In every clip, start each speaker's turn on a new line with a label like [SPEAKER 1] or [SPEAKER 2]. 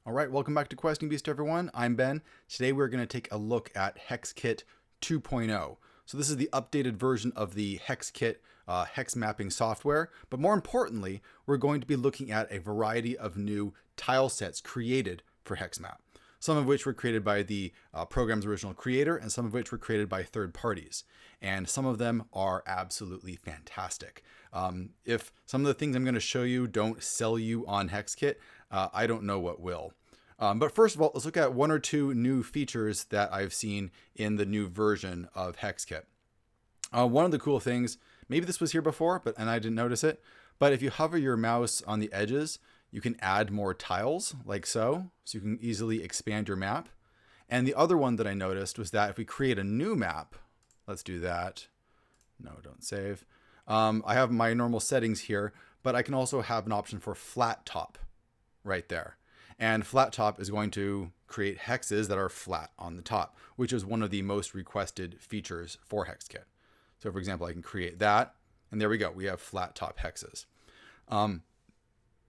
[SPEAKER 1] All right, welcome back to Questing Beast, everyone. I'm Ben. Today we're going to take a look at Hex Kit 2.0. So this is the updated version of the Hex Kit hex mapping software, but more importantly, we're going to be looking at a variety of new tile sets created for HexMap. Some of which were created by the program's original creator, and some of which were created by third parties. And some of them are absolutely fantastic. If some of the things I'm going to show you don't sell you on HexKit, I don't know what will. But first of all, let's look at one or two new features that I've seen in the new version of HexKit. One of the cool things, maybe this was here before, and I didn't notice it, but if you hover your mouse on the edges, you can add more tiles like so you can easily expand your map. And the other one that I noticed was that if we create a new map, let's do that. No, don't save. I have my normal settings here, but I can also have an option for flat top right there. And flat top is going to create hexes that are flat on the top, which is one of the most requested features for HexKit. So for example, I can create that, and there we go. We have flat top hexes.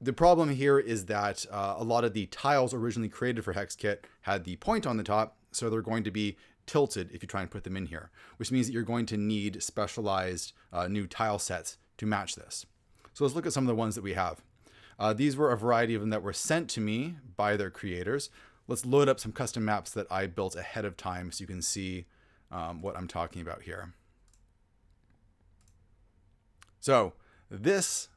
[SPEAKER 1] The problem here is that a lot of the tiles originally created for HexKit had the point on the top, so they're going to be tilted if you try and put them in here, which means that you're going to need specialized new tile sets to match this. So let's look at some of the ones that we have. These were a variety of them that were sent to me by their creators. Let's load up some custom maps that I built ahead of time so you can see what I'm talking about here. So this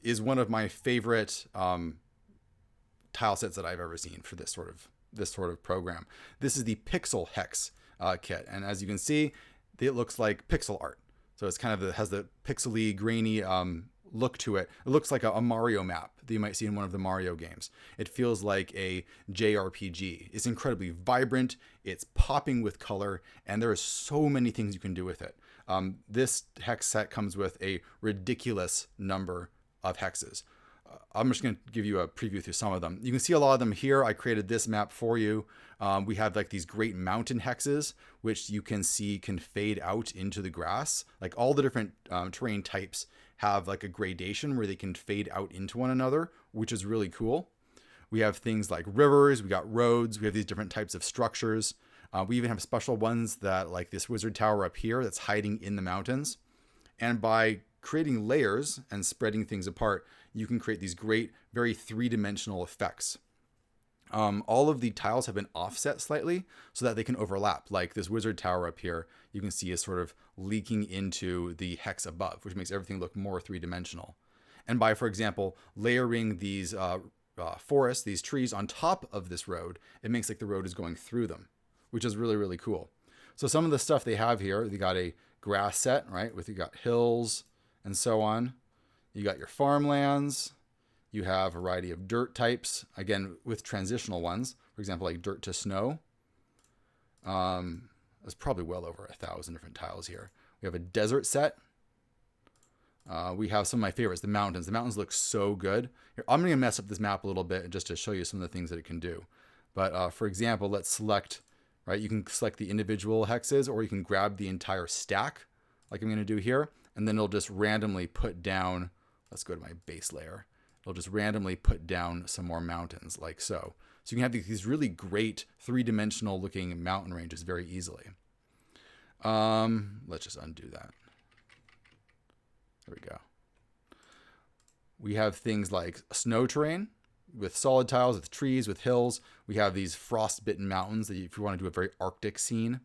[SPEAKER 1] is one of my favorite tile sets that I've ever seen for this sort of program. This is the Pixel Hex kit, and as you can see, it looks like pixel art. So it's kind of has the pixely, grainy look to it. It looks like a Mario map that you might see in one of the Mario games. It feels like a JRPG. It's incredibly vibrant. It's popping with color, and there are so many things you can do with it. This hex set comes with a ridiculous number of hexes. I'm just going to give you a preview through some of them. You can see a lot of them here. I created this map for you. We have like these great mountain hexes, which you can see can fade out into the grass. Like all the different terrain types have like a gradation where they can fade out into one another, which is really cool. We have things like rivers, we got roads, we have these different types of structures. We even have special ones that like this wizard tower up here that's hiding in the mountains. And by creating layers and spreading things apart, you can create these great, very three-dimensional effects. All of the tiles have been offset slightly so that they can overlap. Like this wizard tower up here, you can see is sort of leaking into the hex above, which makes everything look more three-dimensional. And by, for example, layering these forests, these trees on top of this road, it makes like the road is going through them, which is really, really cool. So some of the stuff they have here, they got a grass set, right? You got hills and so on. You got your farmlands. You have a variety of dirt types, again, with transitional ones. For example, like dirt to snow. There's probably well over 1,000 different tiles here. We have a desert set. We have some of my favorites, the mountains. The mountains look so good. Here, I'm going to mess up this map a little bit just to show you some of the things that it can do. But for example, let's select, right? You can select the individual hexes, or you can grab the entire stack, like I'm going to do here. And then it'll just randomly put down, let's go to my base layer. It'll just randomly put down some more mountains like so. So you can have these really great three-dimensional looking mountain ranges very easily. Let's just undo that. There we go. We have things like snow terrain with solid tiles, with trees, with hills. We have these frostbitten mountains that if you want to do a very Arctic scene.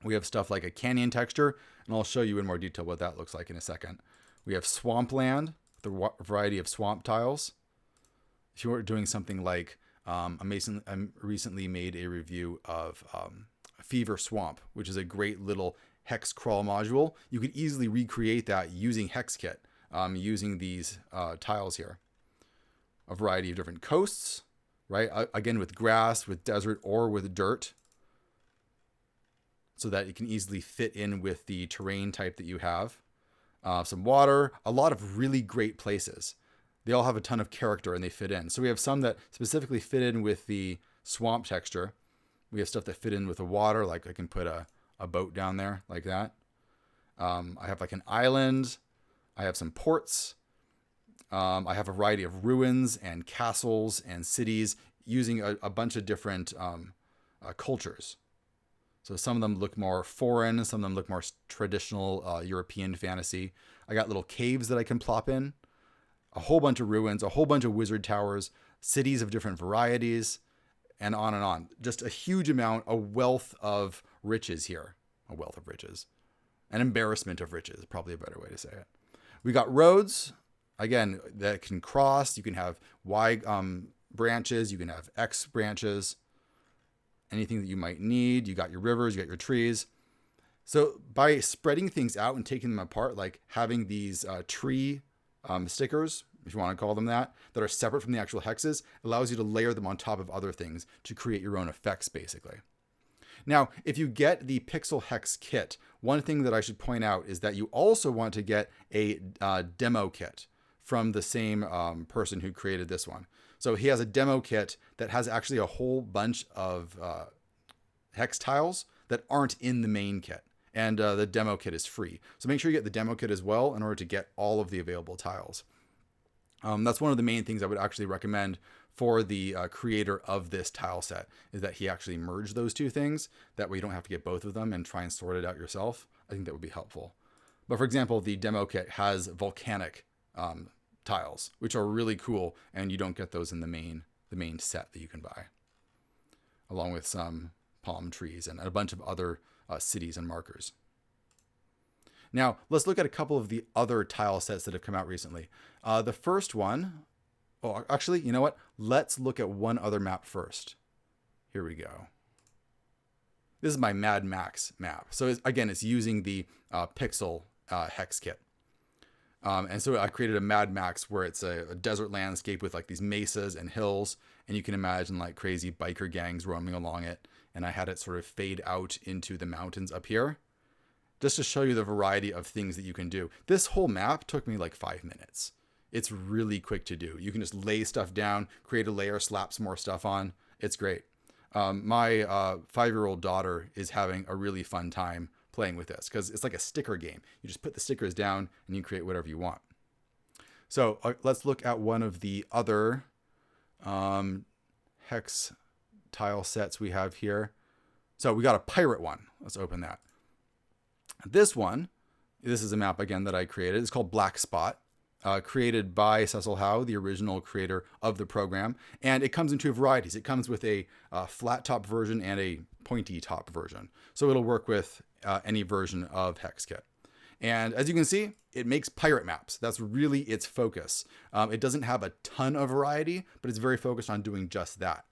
[SPEAKER 1] We have stuff like a canyon texture, and I'll show you in more detail what that looks like in a second. We have swampland, the variety of swamp tiles. If you were doing something like, I recently made a review of Fever Swamp, which is a great little hex crawl module. You could easily recreate that using HexKit, using these tiles here. A variety of different coasts, right? Again, with grass, with desert, or with dirt, so that it can easily fit in with the terrain type that you have. Some water, a lot of really great places. They all have a ton of character and they fit in. So we have some that specifically fit in with the swamp texture. We have stuff that fit in with the water, like I can put a boat down there like that. I have like an island. I have some ports. I have a variety of ruins and castles and cities. using a bunch of different cultures. So some of them look more foreign, some of them look more traditional European fantasy. I got little caves that I can plop in, a whole bunch of ruins, a whole bunch of wizard towers, cities of different varieties, and on and on. Just a huge amount, a wealth of riches here. A wealth of riches. An embarrassment of riches, probably a better way to say it. We got roads, again, that can cross. You can have Y branches, you can have X branches, anything that you might need. You got your rivers, you got your trees. So by spreading things out and taking them apart, like having these tree stickers, if you want to call them that are separate from the actual hexes, allows you to layer them on top of other things to create your own effects, basically. Now, if you get the Pixel Hex Kit, one thing that I should point out is that you also want to get a demo kit from the same person who created this one. So he has a demo kit that has actually a whole bunch of hex tiles that aren't in the main kit. And the demo kit is free. So make sure you get the demo kit as well in order to get all of the available tiles. That's one of the main things I would actually recommend for the creator of this tile set, is that he actually merge those two things. That way you don't have to get both of them and try and sort it out yourself. I think that would be helpful. But for example, the demo kit has volcanic tiles, which are really cool, and you don't get those in the main set that you can buy, along with some palm trees and a bunch of other cities and markers. Now, let's look at a couple of the other tile sets that have come out recently. The first one, oh, actually, you know what? Let's look at one other map first. Here we go. This is my Mad Max map. So again, it's using the Pixel Hex Kit. And so I created a Mad Max where it's a desert landscape with like these mesas and hills. And you can imagine like crazy biker gangs roaming along it. And I had it sort of fade out into the mountains up here, just to show you the variety of things that you can do. This whole map took me like 5 minutes. It's really quick to do. You can just lay stuff down, create a layer, slap some more stuff on. It's great. My 5-year-old daughter is having a really fun time playing with this because it's like a sticker game. You just put the stickers down and you create whatever you want. So let's look at one of the other hex tile sets we have here. So we got a pirate one. Let's open that. This one, this is a map again that I created. It's called Black Spot, created by Cecil Howe, the original creator of the program. And it comes in two varieties. It comes with a flat top version and a pointy top version. So it'll work with any version of Hex Kit. And as you can see, it makes pirate maps. That's really its focus. It doesn't have a ton of variety, but it's very focused on doing just that.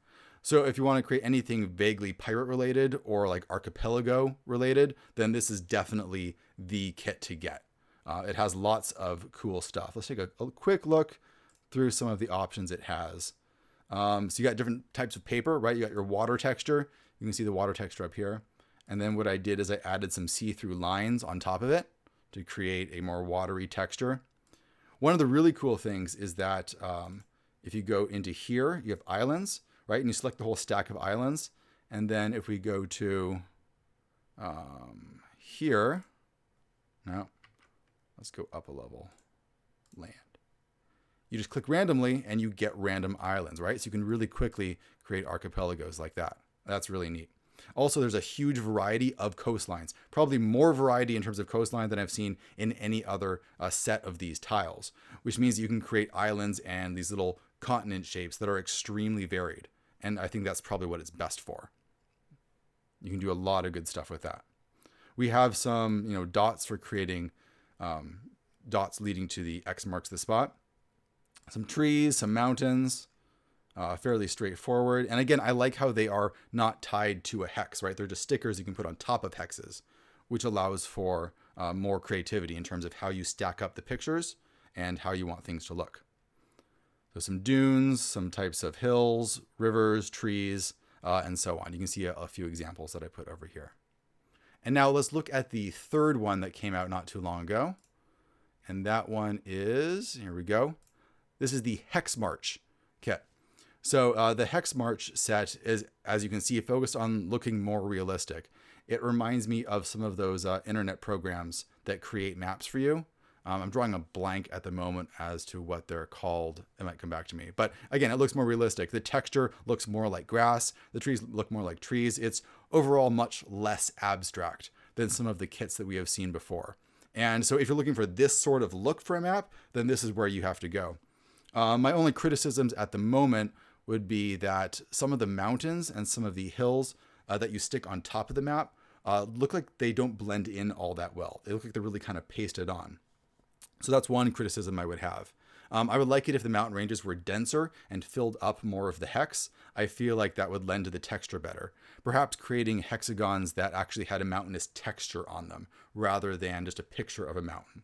[SPEAKER 1] So if you want to create anything vaguely pirate related or like archipelago related, then this is definitely the kit to get. It has lots of cool stuff. Let's take a quick look through some of the options it has. So you got different types of paper, right? You got your water texture. You can see the water texture up here. And then what I did is I added some see-through lines on top of it to create a more watery texture. One of the really cool things is that if you go into here, you have islands, right? And you select the whole stack of islands. And then if we go to here, no, let's go up a level, land. You just click randomly and you get random islands, right? So you can really quickly create archipelagos like that. That's really neat. Also, there's a huge variety of coastlines, probably more variety in terms of coastline than I've seen in any other set of these tiles, which means you can create islands and these little continent shapes that are extremely varied. And I think that's probably what it's best for. You can do a lot of good stuff with that. We have some, dots for creating dots leading to the X marks the spot. Some trees, some mountains, fairly straightforward. And again, I like how they are not tied to a hex, right? They're just stickers you can put on top of hexes, which allows for more creativity in terms of how you stack up the pictures and how you want things to look. So some dunes, some types of hills, rivers, trees, and so on. You can see a few examples that I put over here. And now let's look at the third one that came out not too long ago. And that one is, here we go. This is the Hex March kit. So the Hex March set is, as you can see, focused on looking more realistic. It reminds me of some of those internet programs that create maps for you. I'm drawing a blank at the moment as to what they're called. It might come back to me. But again, it looks more realistic. The texture looks more like grass. The trees look more like trees. It's overall much less abstract than some of the kits that we have seen before. And so if you're looking for this sort of look for a map, then this is where you have to go. My only criticisms at the moment would be that some of the mountains and some of the hills that you stick on top of the map look like they don't blend in all that well. They look like they're really kind of pasted on. So that's one criticism I would have. I would like it if the mountain ranges were denser and filled up more of the hex. I feel like that would lend to the texture better. Perhaps creating hexagons that actually had a mountainous texture on them rather than just a picture of a mountain.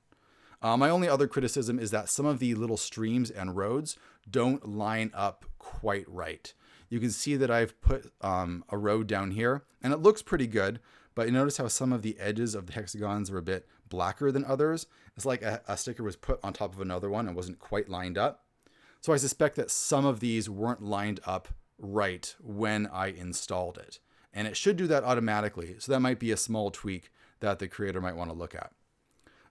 [SPEAKER 1] My only other criticism is that some of the little streams and roads don't line up quite right. You can see that I've put a road down here and it looks pretty good, but you notice how some of the edges of the hexagons are a bit blacker than others. It's like a sticker was put on top of another one and wasn't quite lined up. So I suspect that some of these weren't lined up right when I installed it. And it should do that automatically. So that might be a small tweak that the creator might want to look at.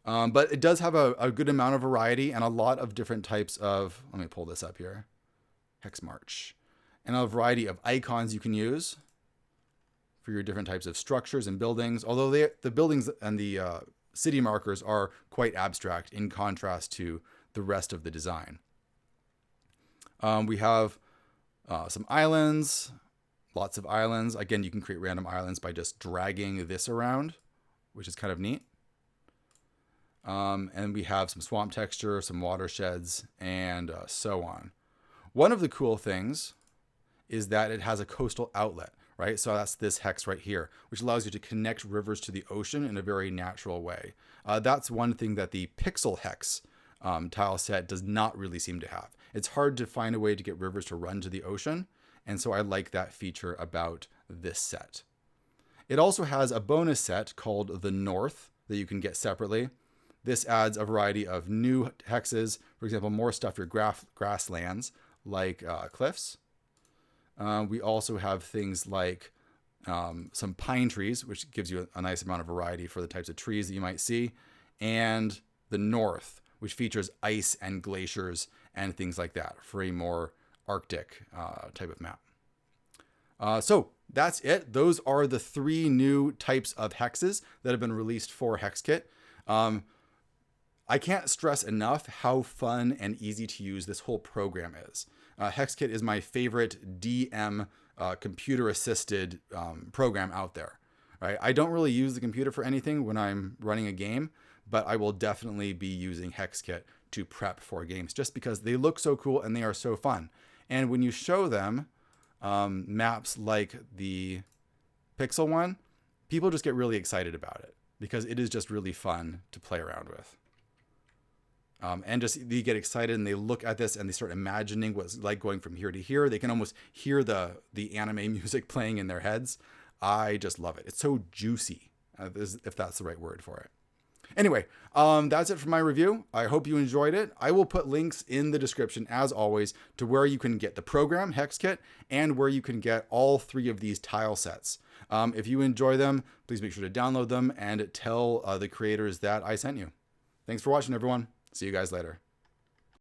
[SPEAKER 1] But it does have a good amount of variety and a lot of different types of, let me pull this up here, Hex March, and a variety of icons you can use for your different types of structures and buildings. Although the buildings and the city markers are quite abstract in contrast to the rest of the design. We have some islands, lots of islands. Again, you can create random islands by just dragging this around, which is kind of neat. And we have some swamp texture, some watersheds, and so on. One of the cool things is that it has a coastal outlet, right? So that's this hex right here, which allows you to connect rivers to the ocean in a very natural way. That's one thing that the Pixel Hex tile set does not really seem to have. It's hard to find a way to get rivers to run to the ocean, and so I like that feature about this set. It also has a bonus set called the North that you can get separately. This adds a variety of new hexes, for example, more stuff for grasslands like cliffs. We also have things like some pine trees, which gives you a nice amount of variety for the types of trees that you might see, and the North, which features ice and glaciers and things like that for a more Arctic type of map. So that's it. Those are the 3 new types of hexes that have been released for Hex Kit. I can't stress enough how fun and easy to use this whole program is. Hex Kit is my favorite DM computer-assisted program out there. Right? I don't really use the computer for anything when I'm running a game, but I will definitely be using Hex Kit to prep for games just because they look so cool and they are so fun. And when you show them maps like the Pixel one, people just get really excited about it because it is just really fun to play around with. And just they get excited and they look at this and they start imagining what's like going from here to here. They can almost hear the anime music playing in their heads. I just love it. It's so juicy, if that's the right word for it. Anyway, that's it for my review. I hope you enjoyed it. I will put links in the description, as always, to where you can get the program, Hex Kit, and where you can get all 3 of these tile sets. If you enjoy them, please make sure to download them and tell the creators that I sent you. Thanks for watching, everyone. See you guys later.